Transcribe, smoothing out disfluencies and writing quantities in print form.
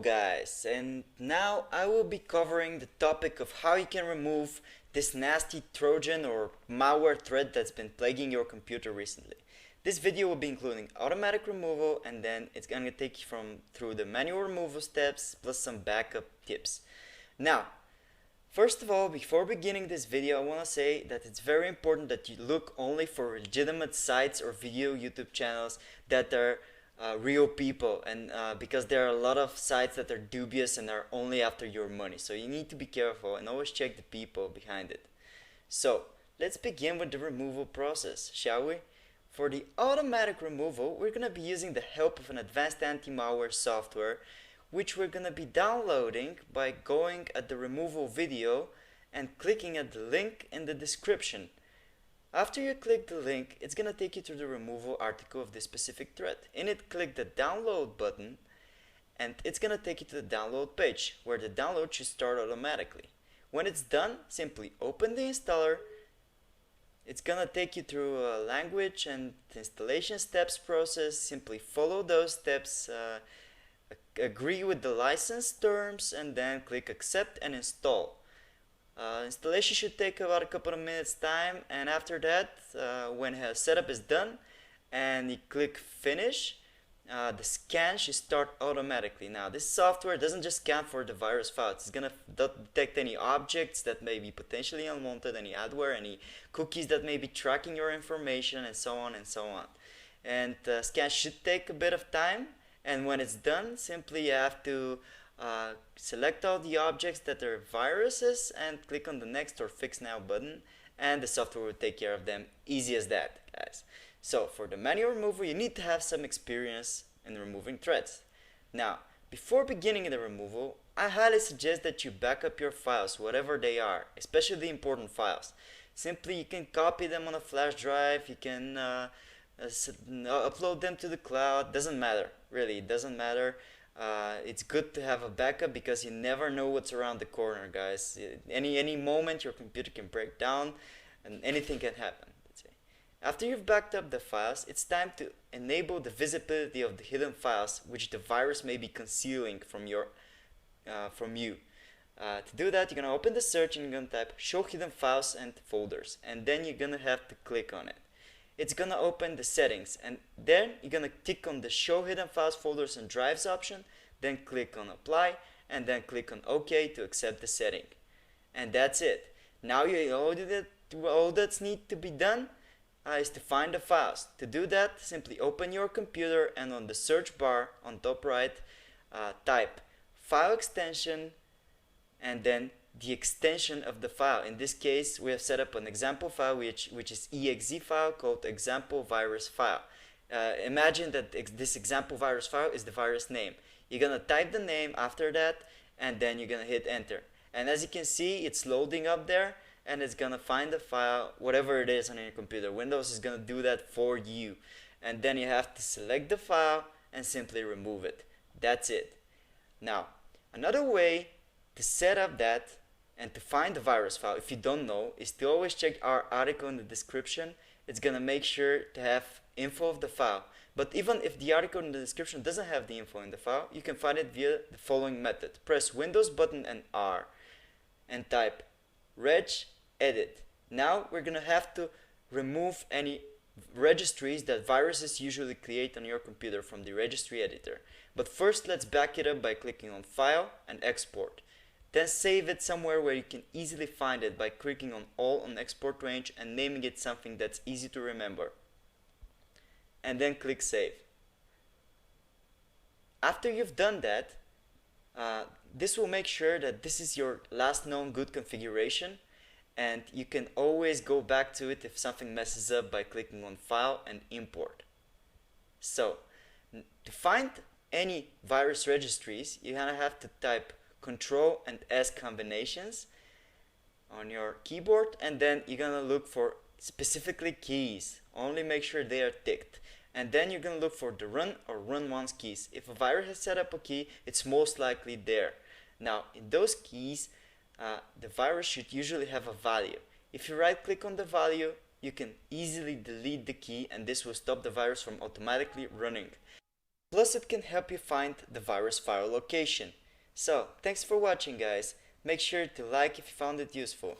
guys, and now I will be covering the topic of how you can remove this nasty Trojan or malware threat that's been plaguing your computer recently. This video will be including automatic removal, and then it's going to take you through the manual removal steps plus some backup tips. Now, first of all, before beginning this video, I want to say that it's very important that you look only for legitimate sites or video YouTube channels that are real people, and because there are a lot of sites that are dubious and are only after your money, so you need to be careful and always check the people behind it. So let's begin with the removal process, shall we? For the automatic removal, we're going to be using the help of an advanced anti-malware software, which we're going to be downloading by going at the removal video and clicking at the link in the description. After you click the link, it's going to take you to the removal article of this specific thread. In it, click the download button, and it's going to take you to the download page, where the download should start automatically. When it's done, simply open the installer. It's going to take you through a language and installation steps process. Simply follow those steps, agree with the license terms, and then click accept and install. Installation should take about a couple of minutes time, and after that, when setup is done and you click finish, the scan should start automatically. Now, this software doesn't just scan for the virus files. It's gonna detect any objects that may be potentially unwanted, any adware, any cookies that may be tracking your information, and so on and so on. And scan should take a bit of time, and when it's done, simply you have to select all the objects that are viruses and click on the next or fix now button, and the software will take care of them. Easy as that, guys. So for the manual removal, you need to have some experience in removing threads. Now, before beginning the removal, I highly suggest that you back up your files, whatever they are, especially the important files. Simply, you can copy them on a flash drive, you can upload them to the cloud. Doesn't matter, really, it doesn't matter. It's good to have a backup because you never know what's around the corner, guys. Any moment your computer can break down and anything can happen. Let's say. After you've backed up the files, it's time to enable the visibility of the hidden files which the virus may be concealing from you. To do that, you're going to open the search and you're going to type show hidden files and folders, and then you're going to have to click on it. It's going to open the settings, and then you're going to click on the show hidden files, folders and drives option, then click on apply, and then click on OK to accept the setting. And that's it. Now all that's need to be done is to find the files. To do that, simply open your computer and on the search bar on top right, type file extension and then the extension of the file. In this case, we have set up an example file which is exe file called example virus file. Imagine that this example virus file is the virus name. You're gonna type the name after that, and then you're gonna hit enter. And as you can see, it's loading up there, and it's gonna find the file, whatever it is on your computer. Windows is gonna do that for you. And then you have to select the file and simply remove it. That's it. Now, another way to set up that and to find the virus file, if you don't know, is to always check our article in the description. It's gonna make sure to have info of the file. But even if the article in the description doesn't have the info in the file, you can find it via the following method. Press Windows button and R and type regedit. Now we're gonna have to remove any registries that viruses usually create on your computer from the registry editor. But first, let's back it up by clicking on File and Export. Then save it somewhere where you can easily find it by clicking on All on Export Range and naming it something that's easy to remember. And then click Save. After you've done that, this will make sure that this is your last known good configuration, and you can always go back to it if something messes up by clicking on File and Import. So, to find any virus registries, you're gonna have to type Control and S combinations on your keyboard, and then you're gonna look for specifically keys. Only make sure they are ticked. And then you're gonna look for the run or run once keys. If a virus has set up a key, it's most likely there. Now, in those keys, the virus should usually have a value. If you right click on the value, you can easily delete the key, and this will stop the virus from automatically running. Plus it can help you find the virus file location. So, thanks for watching guys. Make sure to like if you found it useful.